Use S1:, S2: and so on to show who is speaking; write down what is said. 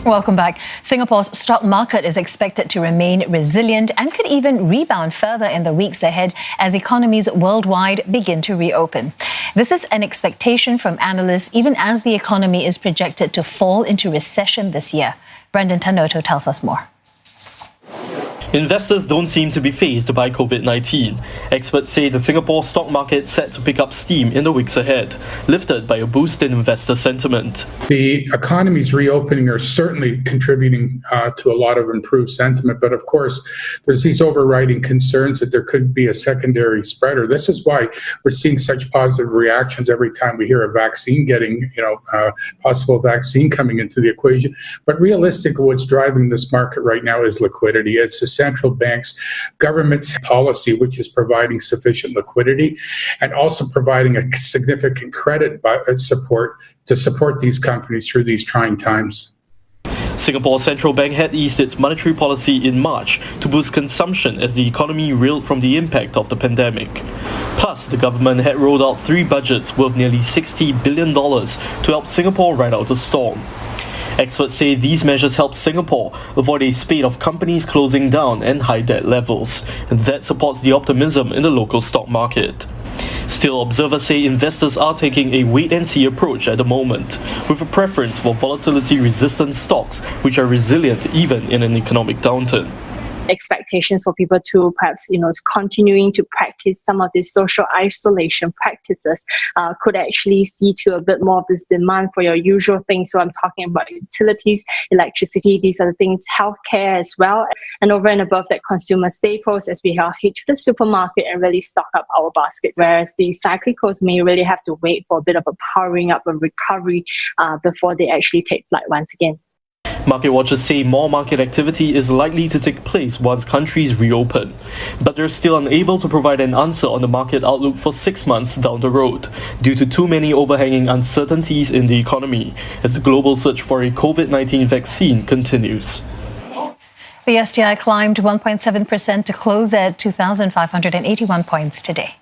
S1: Welcome back. Singapore's stock market is expected to remain resilient and could even rebound further in the weeks ahead as economies worldwide begin to reopen. This is an expectation from analysts even as the economy is projected to fall into recession this year. Brendan Tanoto tells us more.
S2: Investors don't seem to be fazed by COVID-19. Experts say the Singapore stock market set to pick up steam in the weeks ahead, lifted by a boost in investor sentiment.
S3: The economy's reopening are certainly contributing to a lot of improved sentiment, but of course, there's these overriding concerns that there could be a secondary spreader. This is why we're seeing such positive reactions every time we hear a vaccine possible vaccine coming into the equation. But realistically, what's driving this market right now is liquidity. It's the central bank's government's policy, which is providing sufficient liquidity and also providing a significant credit support to support these companies through these trying times.
S2: Singapore's central bank had eased its monetary policy in March to boost consumption as the economy reeled from the impact of the pandemic. Plus, the government had rolled out 3 budgets worth nearly $60 billion to help Singapore ride out the storm. Experts say these measures help Singapore avoid a spate of companies closing down and high debt levels, and that supports the optimism in the local stock market. Still, observers say investors are taking a wait-and-see approach at the moment, with a preference for volatility-resistant stocks which are resilient even in an economic downturn.
S4: Expectations for people to perhaps, continuing to practice some of these social isolation practices could actually see to a bit more of this demand for your usual things. So I'm talking about utilities, electricity, these are the things, healthcare as well. And over and above that, consumer staples as we head to the supermarket and really stock up our baskets. Whereas the cyclicals may really have to wait for a bit of a powering up and recovery before they actually take flight once again.
S2: Market watchers say more market activity is likely to take place once countries reopen, but they're still unable to provide an answer on the market outlook for 6 months down the road due to too many overhanging uncertainties in the economy as the global search for a COVID-19 vaccine continues.
S1: The STI climbed 1.7% to close at 2,581 points today.